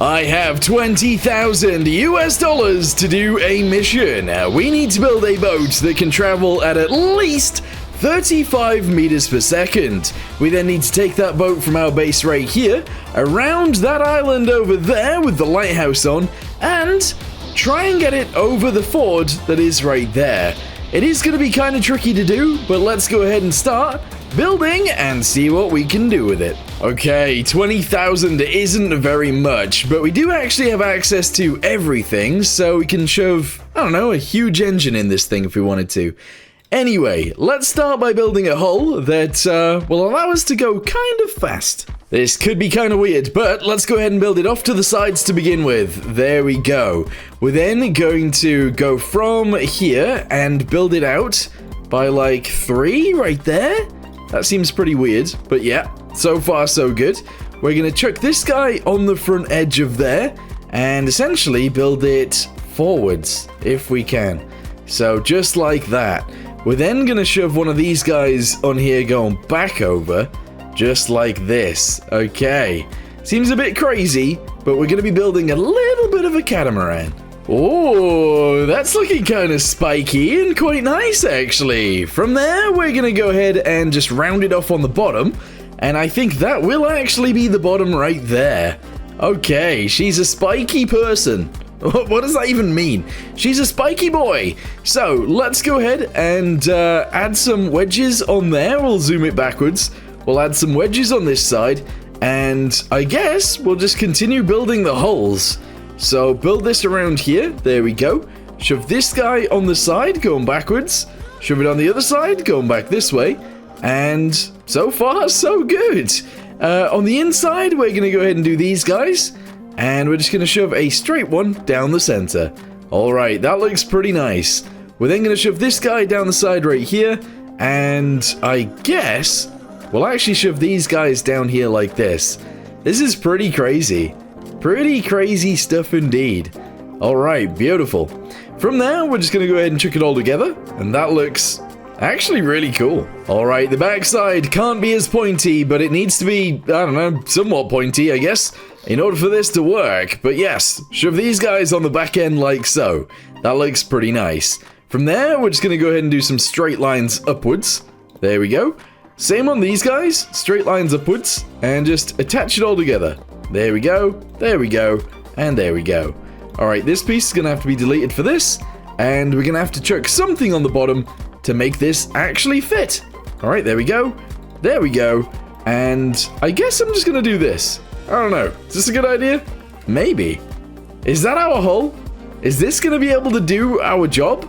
I have 20,000 US dollars to do a mission. We need to build a boat that can travel at least 35 meters per second. We then need to take that boat from our base right here, around that island over there with the lighthouse on, and try and get it over the ford that is right there. It is going to be kind of tricky to do, but let's go ahead and start building and see what we can do with it. Okay, 20,000 isn't very much, but we do actually have access to everything, so we can shove, I don't know, a huge engine in this thing if we wanted to. Anyway, let's start by building a hull that will allow us to go kind of fast. This could be kind of weird, but let's go ahead and build it off to the sides to begin with. There we go. We're then going to go from here and build it out by like 3 right there. That seems pretty weird, but yeah, so far so good. We're going to chuck this guy on the front edge of there and essentially build it forwards if we can. So just like that. We're then going to shove one of these guys on here going back over, just like this. Okay. Seems a bit crazy, but we're going to be building a little bit of a catamaran. Oh, that's looking kind of spiky and quite nice, actually. From there, we're going to go ahead and just round it off on the bottom, and I think that will actually be the bottom right there. Okay, she's a spiky person. What does that even mean? She's a spiky boy. So let's go ahead and add some wedges on there. We'll zoom it backwards. We'll add some wedges on this side. And I guess we'll just continue building the hulls. So build this around here. There we go. Shove this guy on the side, going backwards. Shove it on the other side, going back this way. And so far, so good. On the inside, we're going to go ahead and do these guys. And we're just going to shove a straight one down the center. Alright, that looks pretty nice. We're then going to shove this guy down the side right here. And I guess we'll actually shove these guys down here like this. This is pretty crazy. Pretty crazy stuff indeed. Alright, beautiful. From there, we're just going to go ahead and chuck it all together. And that looks actually really cool. Alright, the backside can't be as pointy, but it needs to be, I don't know, somewhat pointy, I guess, in order for this to work. But yes, shove these guys on the back end like so. That looks pretty nice. From there, we're just going to go ahead and do some straight lines upwards. There we go. Same on these guys, straight lines upwards, and just attach it all together. There we go, and there we go. Alright, this piece is going to have to be deleted for this, and we're going to have to chuck something on the bottom to make this actually fit. Alright, there we go, and I guess I'm just going to do this. I don't know. Is this a good idea? Maybe. Is that our hull? Is this going to be able to do our job?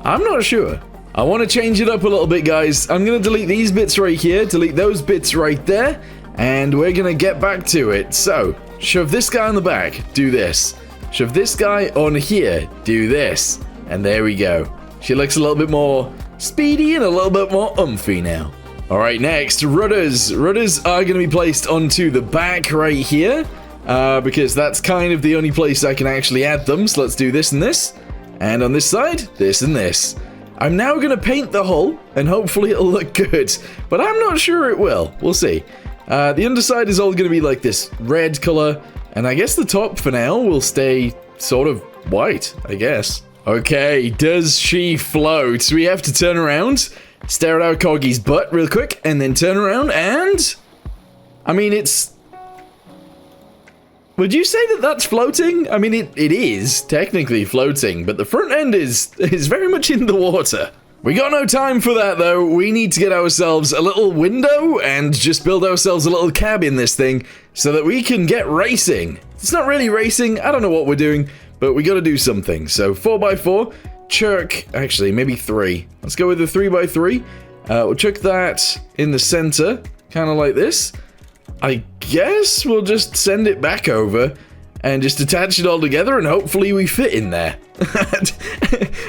I'm not sure. I want to change it up a little bit, guys. I'm going to delete these bits right here, delete those bits right there, and we're going to get back to it. So, shove this guy on the back, do this. Shove this guy on here, do this. And there we go. She looks a little bit more speedy and a little bit more umphy now. Alright, next, rudders. Rudders are going to be placed onto the back right here, because that's kind of the only place I can actually add them. So let's do this and this. And on this side, this and this. I'm now going to paint the hull, and hopefully it'll look good. But I'm not sure it will. We'll see. The underside is all going to be like this red color, and I guess the top for now will stay sort of white, I guess. Okay, does she float? We have to turn around, stare at our corgi's butt real quick, and then turn around and... I mean, it's... Would you say that that's floating? I mean, it is technically floating, but the front end is very much in the water. We got no time for that, though. We need to get ourselves a little window and just build ourselves a little cab in this thing so that we can get racing. It's not really racing. I don't know what we're doing, but we got to do something. So 4x4, chuck, actually maybe 3. Let's go with the 3x3. We'll chuck that in the center, kind of like this. I guess we'll just send it back over and just attach it all together and hopefully we fit in there.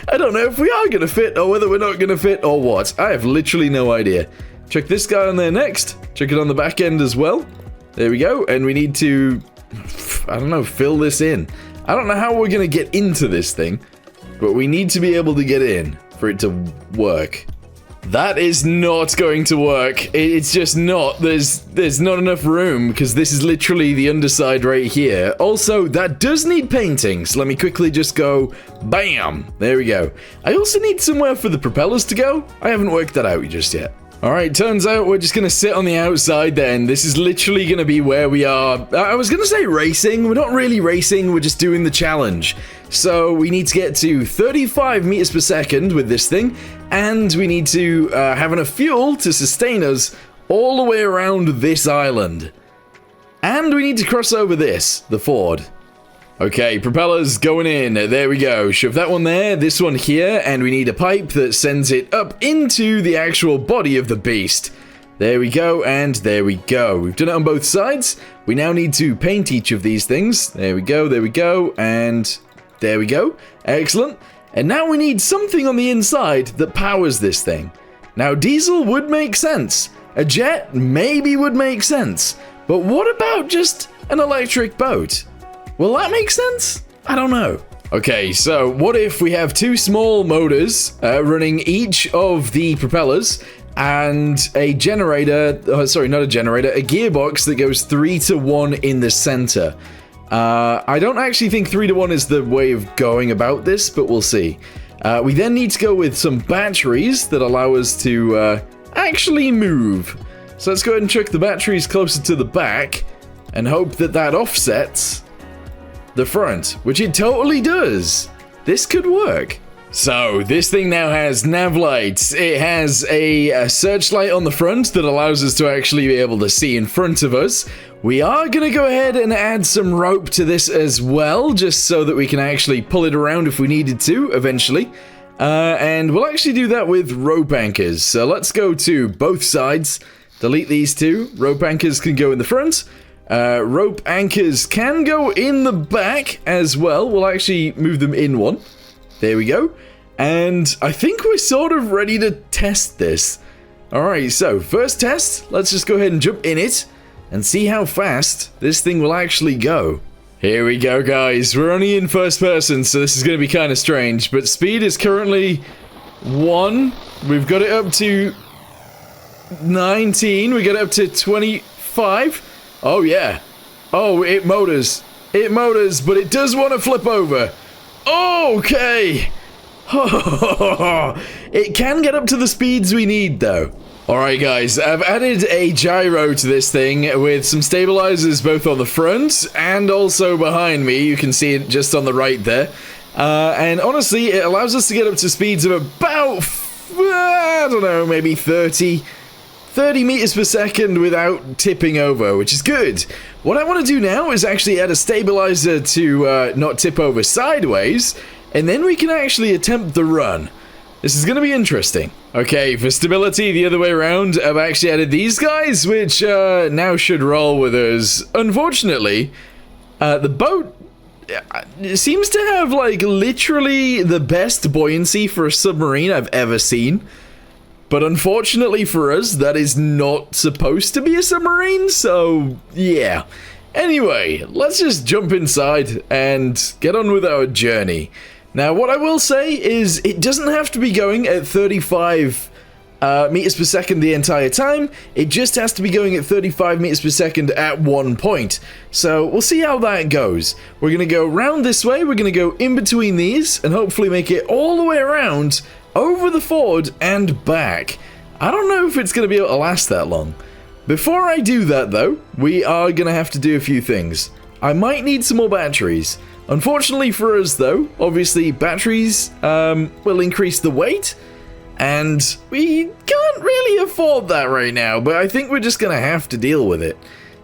I don't know if we are going to fit or whether we're not going to fit or what. I have literally no idea. Chuck this guy on there next. Chuck it on the back end as well. There we go. And we need to, I don't know, fill this in. I don't know how we're going to get into this thing, but we need to be able to get in for it to work. That is not going to work. It's just not. There's not enough room because this is literally the underside right here. Also, that does need painting. So let me quickly just go bam. There we go. I also need somewhere for the propellers to go. I haven't worked that out just yet. All right, turns out we're just going to sit on the outside then. This is literally going to be where we are. I was going to say racing. We're not really racing. We're just doing the challenge. So we need to get to 35 meters per second with this thing. And we need to have enough fuel to sustain us all the way around this island. And we need to cross over this, the ford. Okay, propellers going in. There we go. Shove that one there, this one here, and we need a pipe that sends it up into the actual body of the beast. There we go, and there we go. We've done it on both sides. We now need to paint each of these things. There we go, and there we go. Excellent. And now we need something on the inside that powers this thing. Now, diesel would make sense. A jet maybe would make sense. But what about just an electric boat? Will that make sense? I don't know. Okay, so what if we have two small motors running each of the propellers and a generator, sorry, not a generator, a gearbox that goes 3-to-1 in the center. I don't actually think 3-to-1 is the way of going about this, but we'll see. We then need to go with some batteries that allow us to actually move. So let's go ahead and chuck the batteries closer to the back and hope that that offsets the front, which it totally does. This could work. So this thing now has nav lights. It has a searchlight on the front that allows us to actually be able to see in front of us. We are going to go ahead and add some rope to this as well, just so that we can actually pull it around if we needed to eventually. And we'll actually do that with rope anchors. So let's go to both sides. Delete these two. Rope anchors can go in the front. Rope anchors can go in the back as well. We'll actually move them in one. There we go. And I think we're sort of ready to test this. Alright, so first test. Let's just go ahead and jump in it and see how fast this thing will actually go. Here we go, guys. We're only in first person, so this is going to be kind of strange. But speed is currently 1. We've got it up to 19. We got it up to 25. Oh, yeah. Oh, it motors. It motors, but it does want to flip over. Okay. It can get up to the speeds we need, though. Alright, guys. I've added a gyro to this thing with some stabilizers both on the front and also behind me. You can see it just on the right there. And honestly, it allows us to get up to speeds of about, I don't know, maybe 30 meters per second without tipping over, which is good. What I want to do now is actually add a stabilizer to not tip over sideways, and then we can actually attempt the run. This is going to be interesting. Okay, for stability the other way around, I've actually added these guys, which now should roll with us. Unfortunately, the boat seems to have, like, literally the best buoyancy for a submarine I've ever seen. But unfortunately for us, that is not supposed to be a submarine, so yeah. Anyway, let's just jump inside and get on with our journey. Now, what I will say is it doesn't have to be going at 35 meters per second the entire time. It just has to be going at 35 meters per second at one point. So we'll see how that goes. We're going to go round this way. We're going to go in between these and hopefully make it all the way around over the ford and back. I don't know if it's going to be able to last that long. Before I do that, though, we are going to have to do a few things. I might need some more batteries. Unfortunately for us, though, obviously batteries will increase the weight, and we can't really afford that right now, but I think we're just going to have to deal with it.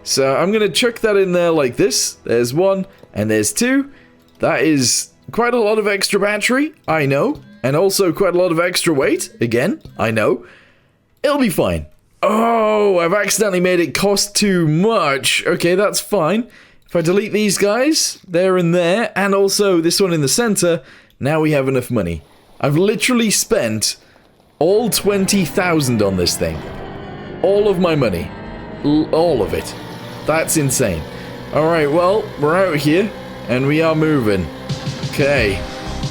So I'm going to chuck that in there like this. There's 1, and there's 2. That is quite a lot of extra battery, I know. And also quite a lot of extra weight. Again, I know. It'll be fine. Oh, I've accidentally made it cost too much. Okay, that's fine. If I delete these guys, there and there, and also this one in the center, now we have enough money. I've literally spent all 20,000 on this thing. All of my money. All of it. That's insane. Alright, well, we're out here, and we are moving. Okay,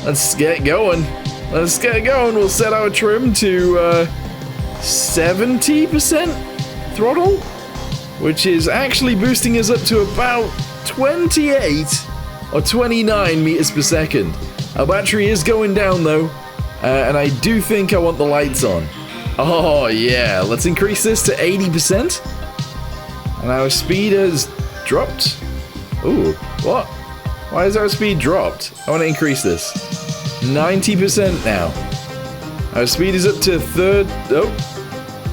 let's get going. Let's get going. We'll set our trim to 70% throttle, which is actually boosting us up to about 28 or 29 meters per second. Our battery is going down though, and I do think I want the lights on. Oh yeah, let's increase this to 80%. And our speed has dropped. Ooh, what? Why has our speed dropped? I want to increase this. 90% now. Our speed is up to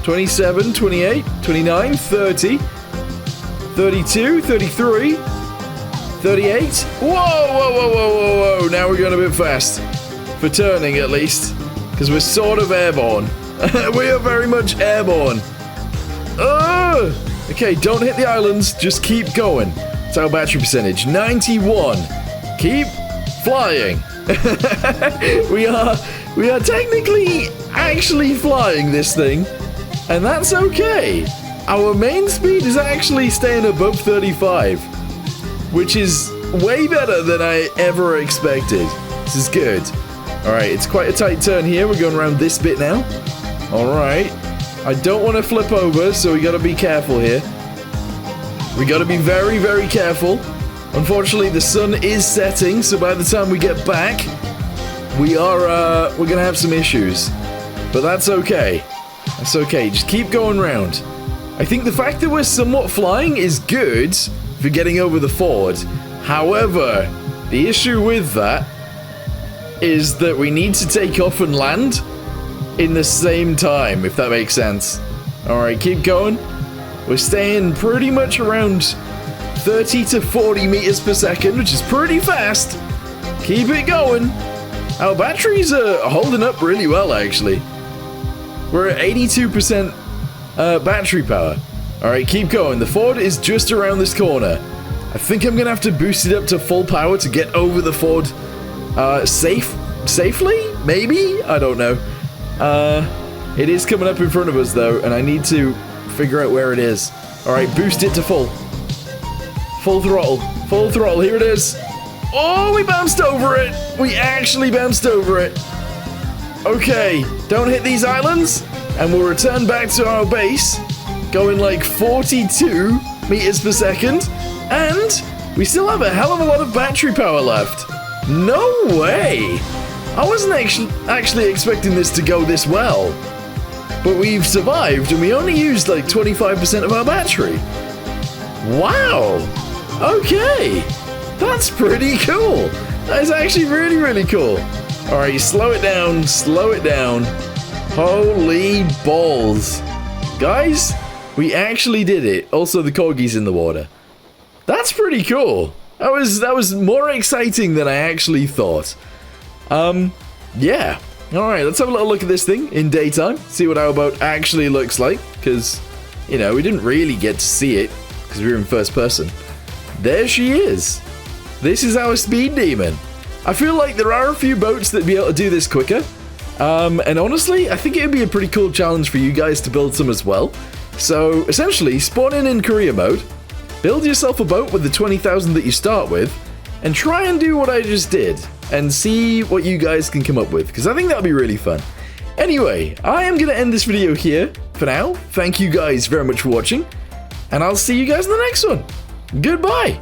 27, 28, 29, 30, 32, 33, 38. Whoa, whoa, whoa, whoa, whoa, whoa. Now we're going a bit fast. For turning, at least. Because we're sort of airborne. We are very much airborne. Okay, don't hit the islands. Just keep going. It's our battery percentage. 91. Keep flying. We are technically actually flying this thing. And that's okay. Our main speed is actually staying above 35. Which is way better than I ever expected. This is good. Alright, it's quite a tight turn here. We're going around this bit now. Alright. I don't want to flip over, so we gotta be careful here. We gotta be very, very careful. Unfortunately, the sun is setting, so by the time we get back, we're gonna have some issues. But that's okay. That's okay. Just keep going round. I think the fact that we're somewhat flying is good for getting over the ford. However, the issue with that is that we need to take off and land in the same time, if that makes sense. Alright, keep going. We're staying pretty much around 30 to 40 meters per second, which is pretty fast. Keep it going. Our batteries are holding up really well, actually. We're at 82% battery power. Alright, keep going. The ford is just around this corner. I think I'm gonna have to boost it up to full power to get over the ford safely? Maybe? I don't know. It is coming up in front of us though, and I need to figure out where it is. Alright, boost it to full. Full throttle. Full throttle, here it is. Oh, we bounced over it! We actually bounced over it. Okay, don't hit these islands, and we'll return back to our base, going like 42 meters per second, and we still have a hell of a lot of battery power left. No way! I wasn't actually expecting this to go this well. But we've survived, and we only used like 25% of our battery. Wow! Okay! That's pretty cool! That is actually really, really cool. Alright, slow it down, slow it down. Holy balls. Guys, we actually did it. Also, the corgi's in the water. That's pretty cool. That was more exciting than I actually thought. Yeah. Alright, let's have a little look at this thing in daytime. See what our boat actually looks like. Because, you know, we didn't really get to see it. Because we were in first person. There she is. This is our speed demon. I feel like there are a few boats that'd be able to do this quicker. And honestly, I think it'd be a pretty cool challenge for you guys to build some as well. So, essentially, spawn in career mode. Build yourself a boat with the 20,000 that you start with. And try and do what I just did. And see what you guys can come up with. Because I think that'll be really fun. Anyway, I am going to end this video here for now. Thank you guys very much for watching. And I'll see you guys in the next one. Goodbye.